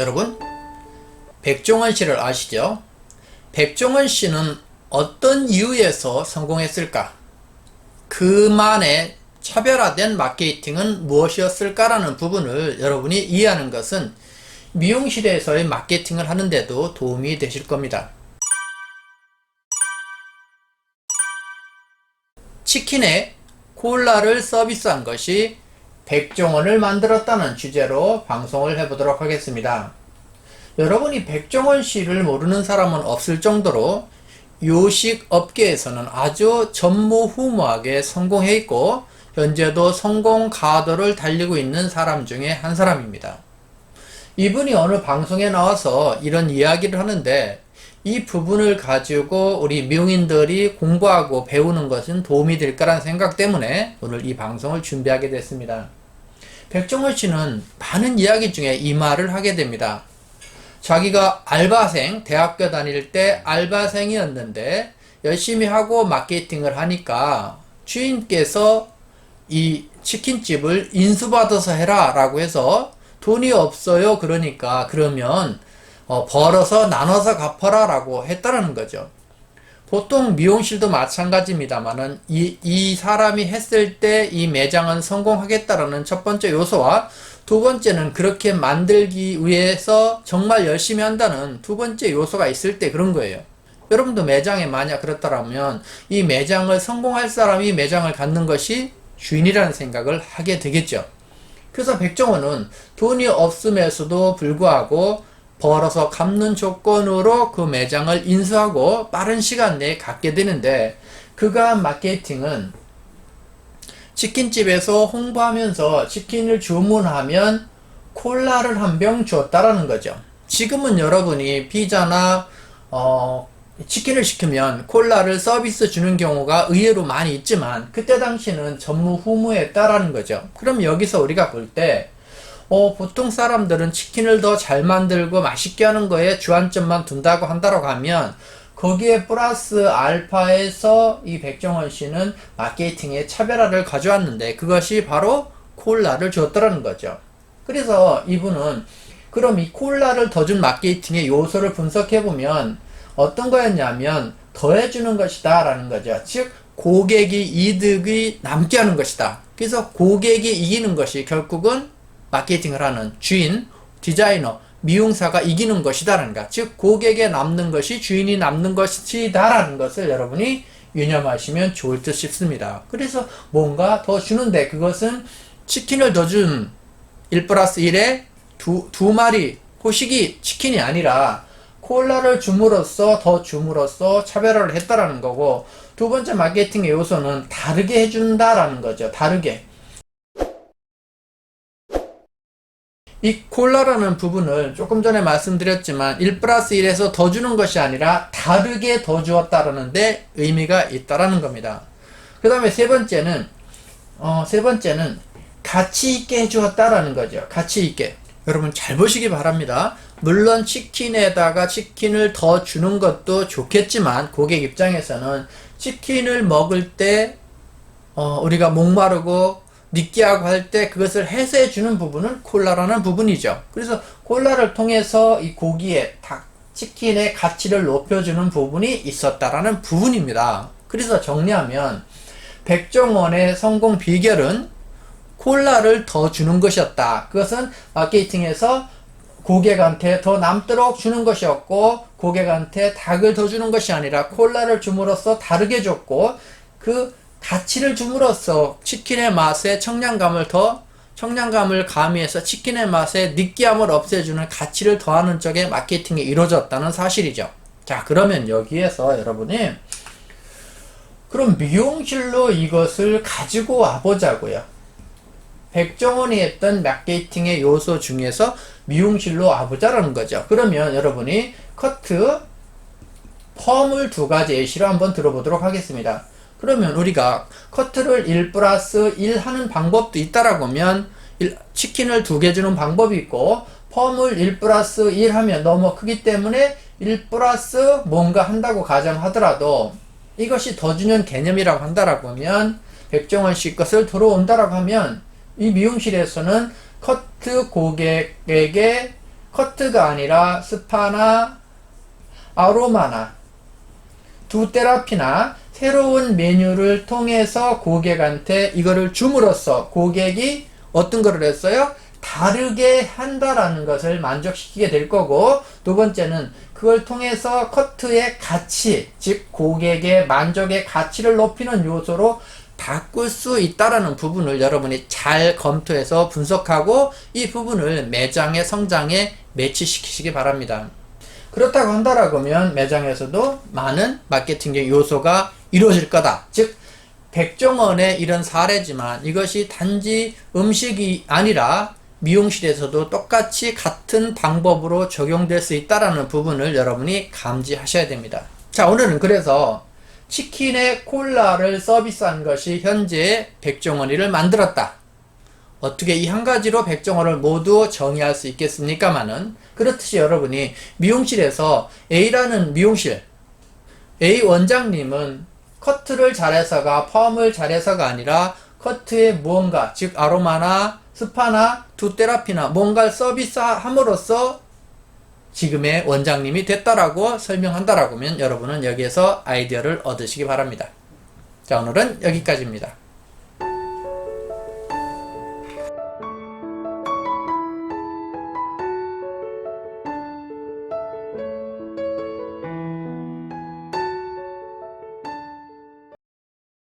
여러분, 백종원 씨를 아시죠? 백종원 씨는 어떤 이유에서 성공했을까? 그만의 차별화된 마케팅은 무엇이었을까라는 부분을 여러분이 이해하는 것은 미용실에서의 마케팅을 하는데도 도움이 되실 겁니다. 치킨에 콜라를 서비스한 것이 백종원을 만들었다는 주제로 방송을 해보도록 하겠습니다. 여러분이 백종원 씨를 모르는 사람은 없을 정도로 요식 업계에서는 아주 전무후무하게 성공해 있고 현재도 성공 가도를 달리고 있는 사람 중에 한 사람입니다. 이분이 어느 방송에 나와서 이런 이야기를 하는데 이 부분을 가지고 우리 미용인들이 공부하고 배우는 것은 도움이 될 거라는 생각 때문에 오늘 이 방송을 준비하게 됐습니다. 백종원 씨는 많은 이야기 중에 이 말을 하게 됩니다. 자기가 알바생, 대학교 다닐 때 알바생이었는데 열심히 하고 마케팅을 하니까 주인께서 이 치킨집을 인수받아서 해라 라고 해서 돈이 없어요. 그러니까 그러면 벌어서 나눠서 갚아라 라고 했다라는 거죠. 보통 미용실도 마찬가지입니다만은 이 사람이 했을 때 이 매장은 성공하겠다라는 첫 번째 요소와 두 번째는 그렇게 만들기 위해서 정말 열심히 한다는 두 번째 요소가 있을 때 그런 거예요. 여러분도 매장에 만약 그렇다면 이 매장을 성공할 사람이 매장을 갖는 것이 주인이라는 생각을 하게 되겠죠. 그래서 백종원은 돈이 없음에서도 불구하고 벌어서 갚는 조건으로 그 매장을 인수하고 빠른 시간 내에 갖게 되는데 그가 한 마케팅은 치킨집에서 홍보하면서 치킨을 주문하면 콜라를 한 병 줬다라는 거죠. 지금은 여러분이 피자나 치킨을 시키면 콜라를 서비스 주는 경우가 의외로 많이 있지만 그때 당시는 전무후무했다라는 거죠. 그럼 여기서 우리가 볼 때 보통 사람들은 치킨을 더 잘 만들고 맛있게 하는 거에 주안점만 둔다고 한다고 하면 거기에 플러스 알파에서 이 백종원 씨는 마케팅의 차별화를 가져왔는데 그것이 바로 콜라를 줬더라는 거죠. 그래서 이분은 그럼 이 콜라를 더 준 마케팅의 요소를 분석해보면 어떤 거였냐면 더해주는 것이다 라는 거죠. 즉 고객이 이득이 남게 하는 것이다. 그래서 고객이 이기는 것이 결국은 마케팅을 하는 주인, 디자이너, 미용사가 이기는 것이다라는 것. 즉 고객에 남는 것이 주인이 남는 것이다라는 것을 여러분이 유념하시면 좋을 듯 싶습니다. 그래서 뭔가 더 주는데 그것은 치킨을 더 준 1 플러스 1에 두 마리 호식이 치킨이 아니라 콜라를 줌으로써 더 줌으로써 차별화를 했다라는 거고 두 번째 마케팅의 요소는 다르게 해준다라는 거죠. 다르게. 이 콜라라는 부분을 조금 전에 말씀드렸지만 1 플러스 1에서 더 주는 것이 아니라 다르게 더 주었다라는 데 의미가 있다라는 겁니다. 그 다음에 세 번째는 가치 있게 해주었다라는 거죠. 가치 있게. 여러분 잘 보시기 바랍니다. 물론 치킨에다가 치킨을 더 주는 것도 좋겠지만 고객 입장에서는 치킨을 먹을 때 우리가 목마르고 느끼하고 할 때 그것을 해소해 주는 부분은 콜라라는 부분이죠. 그래서 콜라를 통해서 이 고기의 치킨의 가치를 높여주는 부분이 있었다라는 부분입니다. 그래서 정리하면 백종원의 성공 비결은 콜라를 더 주는 것이었다. 그것은 마케팅에서 고객한테 더 남도록 주는 것이었고 고객한테 닭을 더 주는 것이 아니라 콜라를 줌으로써 다르게 줬고 그 가치를 줌으로써 치킨의 맛에 청량감을 가미해서 치킨의 맛에 느끼함을 없애주는 가치를 더하는 쪽의 마케팅이 이루어졌다는 사실이죠. 자, 그러면 여기에서 여러분이 그럼 미용실로 이것을 가지고 와보자고요. 백종원이 했던 마케팅의 요소 중에서 미용실로 와보자라는 거죠. 그러면 여러분이 커트, 펌을 두 가지 예시로 한번 들어보도록 하겠습니다. 그러면 우리가 커트를 1 플러스 1 하는 방법도 있다라고 하면 치킨을 2개 주는 방법이 있고 펌을 1 플러스 1 하면 너무 크기 때문에 1 플러스 뭔가 한다고 가정하더라도 이것이 더 주는 개념이라고 한다라고 하면 백종원 씨 것을 들어온다라고 하면 이 미용실에서는 커트 고객에게 커트가 아니라 스파나 아로마나 두 테라피나 새로운 메뉴를 통해서 고객한테 이거를 줌으로써 고객이 어떤 거를 했어요? 다르게 한다라는 것을 만족시키게 될 거고, 두 번째는 그걸 통해서 커트의 가치, 즉 고객의 만족의 가치를 높이는 요소로 바꿀 수 있다라는 부분을 여러분이 잘 검토해서 분석하고 이 부분을 매장의 성장에 매치시키시기 바랍니다. 그렇다고 한다라고 하면 매장에서도 많은 마케팅적 요소가 이루어질 거다. 즉 백종원의 이런 사례지만 이것이 단지 음식이 아니라 미용실에서도 똑같이 같은 방법으로 적용될 수 있다는 부분을 여러분이 감지하셔야 됩니다. 자, 오늘은 그래서 치킨에 콜라를 서비스한 것이 현재 백종원이를 만들었다. 어떻게 이 한 가지로 백종원을 모두 정의할 수 있겠습니까마는, 그렇듯이 여러분이 미용실에서 A라는 미용실, A 원장님은 커트를 잘해서가, 펌을 잘해서가 아니라 커트에 무언가, 즉 아로마나 스파나 두 테라피나 뭔가를 서비스함으로써 지금의 원장님이 됐다라고 설명한다라고 하면 여러분은 여기에서 아이디어를 얻으시기 바랍니다. 자, 오늘은 여기까지입니다.